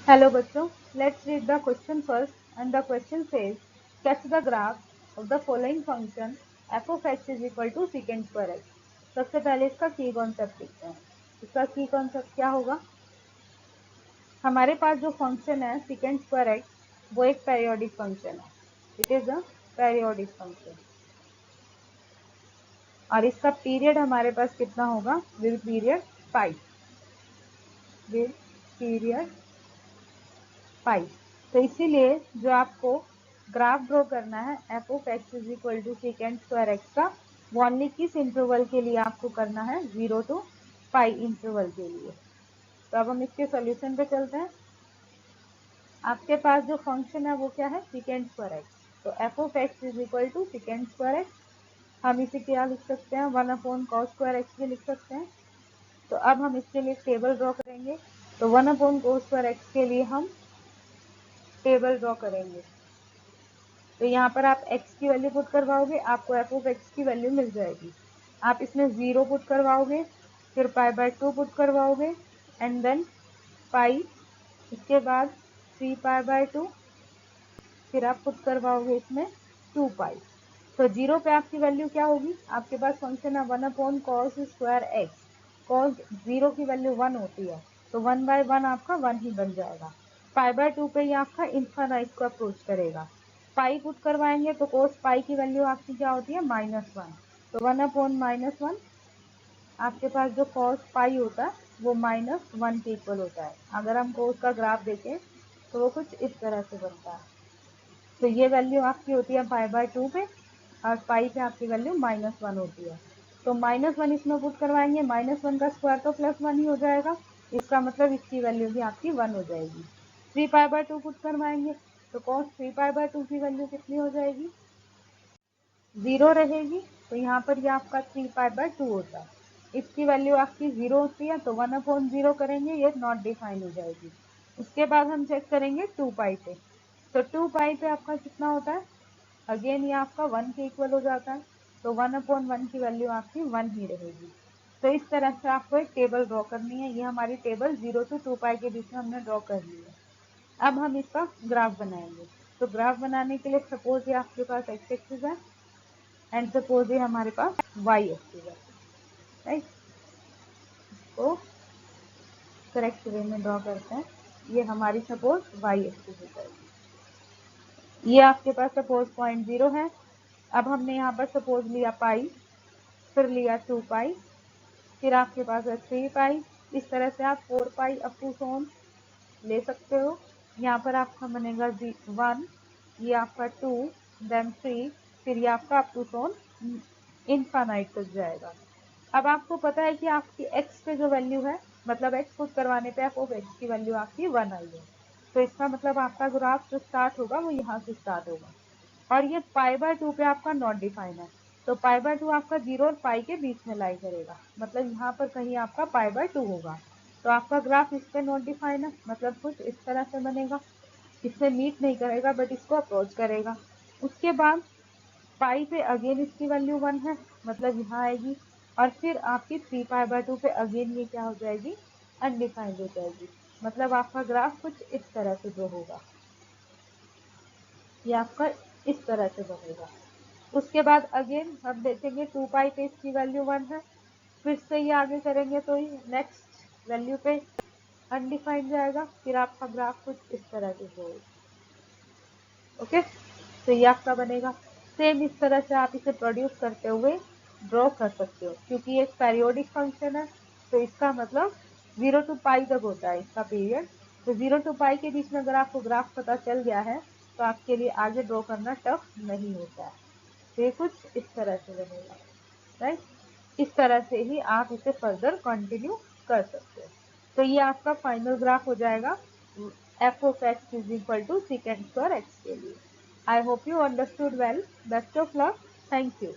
Hello बच्चों, let's read the question first and the question says sketch the graph of the following function f of x is equal to secant square x। सबसे पहले इसका की concept लिखते हैं। इसका की कॉन्सेप्ट क्या होगा? हमारे पास जो फंक्शन है secant square x वो एक पेरियोडिक फंक्शन है। It is a periodic function और इसका पीरियड हमारे पास कितना होगा? With period pi. With period pi. तो इसीलिए जो आपको ग्राफ ड्रॉ करना है f of x is equal to second square x का, वो ओनली किस इंटरवल के लिए आपको करना है? 0 to पाई इंटरवल के लिए। तो अब हम इसके सॉल्यूशन पे चलते हैं। आपके पास जो फंक्शन है वो क्या है? Second square x. तो f of x is equal to second square x. हम इसे क्या लिख सकते हैं? 1/cos स्क्वायर एक्स भी लिख सकते हैं। तो अब हम इसके लिए टेबल ड्रॉ करेंगे। तो 1/cos स्क्वायर एक्स के लिए हम टेबल ड्रॉ करेंगे। तो यहाँ पर आप x की वैल्यू पुट करवाओगे, आपको एफ ऑफ एक्स की वैल्यू मिल जाएगी। आप इसमें 0 पुट करवाओगे, फिर π/2 पुट करवाओगे एंड देन पाई, इसके बाद 3π/2, फिर आप पुट करवाओगे इसमें 2 पाई। तो 0 पे आपकी वैल्यू क्या होगी? आपके पास फंक्शन है 1/cos स्क्वायर एक्स। cos 0 की वैल्यू 1 होती है, तो 1/1 आपका 1 ही बन जाएगा। π/2 पे ये आपका इन्फानाइट को अप्रोच करेगा। पाई पुट करवाएंगे तो cos पाई की वैल्यू आपकी क्या होती है? -1। तो 1/-1 आपके पास जो cos पाई होता है वो -1 के इक्वल होता है। अगर हम cos का ग्राफ देखें तो वो कुछ इस तरह से बनता है। तो ये वैल्यू आपकी होती है π/2 पे और पाई पे आपकी वैल्यू -1 होती है। तो -1 इसमें पुट करवाएंगे, -1 का स्क्वायर तो +1 ही हो जाएगा। इसका मतलब इसकी वैल्यू भी आपकी 1 हो जाएगी। 3π/2 पुट करवाएंगे तो cos 3π/2 की वैल्यू कितनी हो जाएगी? 0 रहेगी। तो यहाँ पर ये आपका 3π/2 होता है। इसकी वैल्यू आपकी 0 होती है तो 1/0 करेंगे, ये नॉट डिफाइन हो जाएगी। उसके बाद हम चेक करेंगे 2 पाई पे। तो 2 पाई पे आपका कितना होता है? अगेन ये आपका 1 के इक्वल हो जाता है। तो 1/1 की वैल्यू आपकी 1 ही रहेगी। तो इस तरह से आपको एक टेबल ड्रॉ करनी है। ये हमारी टेबल 0 to 2 पाई के बीच में हमने ड्रॉ कर ली है। अब हम इसका ग्राफ बनाएंगे। तो ग्राफ बनाने के लिए सपोज ये आपके पास एक्स एक्सिस है एंड सपोज ये हमारे पास वाई एक्सिस है, राइट। तो करेक्ट वे में ड्रॉ करते हैं। ये हमारी सपोज वाई एक्सिस हो जाएगी। ये आपके पास सपोज पॉइंट 0 है। अब हमने यहाँ पर सपोज लिया पाई, फिर लिया 2 पाई, फिर आपके पास है 3 पाई। इस तरह से आप 4 पाई अप टू सोन ले सकते हो। यहाँ पर आपका बनेगा 1, ये आपका 2, देन 3, फिर ये आपका अप टू सोन इनफाइनाइट तक जाएगा। अब आपको पता है कि आपकी x पे जो वैल्यू है, मतलब x पुट करवाने पे f ऑफ x की वैल्यू आपकी 1 आई है। तो इसका मतलब आपका ग्राफ जो स्टार्ट होगा वो यहाँ से स्टार्ट होगा। और ये π/2 पे आपका नॉट डिफाइन है। तो π/2 आपका 0 और पाई के बीच में लाई करेगा, मतलब यहाँ पर कहीं आपका π/2 होगा। तो आपका ग्राफ इस पे नॉट डिफाइन है, मतलब कुछ इस तरह से बनेगा। इससे मीट नहीं करेगा बट इसको अप्रोच करेगा। उसके बाद पाई पे अगेन इसकी वैल्यू 1 है, मतलब यहाँ आएगी। और फिर आपकी 3π/2 पे अगेन ये क्या हो जाएगी? अनडिफाइंड हो जाएगी। मतलब आपका ग्राफ कुछ इस तरह से जो होगा, ये आपका इस तरह से बनेगा। उसके बाद अगेन हम देखेंगे 2 पाई पे इसकी वैल्यू 1 है, फिर से ये आगे करेंगे तो ये नेक्स्ट वैल्यू पे अनडिफाइंड जाएगा। फिर आपका ग्राफ कुछ इस तरह से होगा। ओके, तो ये आपका बनेगा। सेम इस तरह से आप इसे प्रोड्यूस करते हुए ड्रॉ कर सकते हो। क्योंकि ये एक पेरियोडिक फंक्शन है तो इसका मतलब 0 to पाई तक होता है इसका पीरियड। तो 0 to पाई के बीच में अगर आपको ग्राफ पता चल गया है तो आपके लिए आगे ड्रॉ करना टफ नहीं होता है। तो ये कुछ इस तरह से बनेगा, राइट। इस तरह से ही आप इसे फर्दर कंटिन्यू कर सकते हो। तो ये आपका फाइनल ग्राफ हो जाएगा f of x is equal to secant square x के लिए। I hope you understood well. Best of luck. Thank you.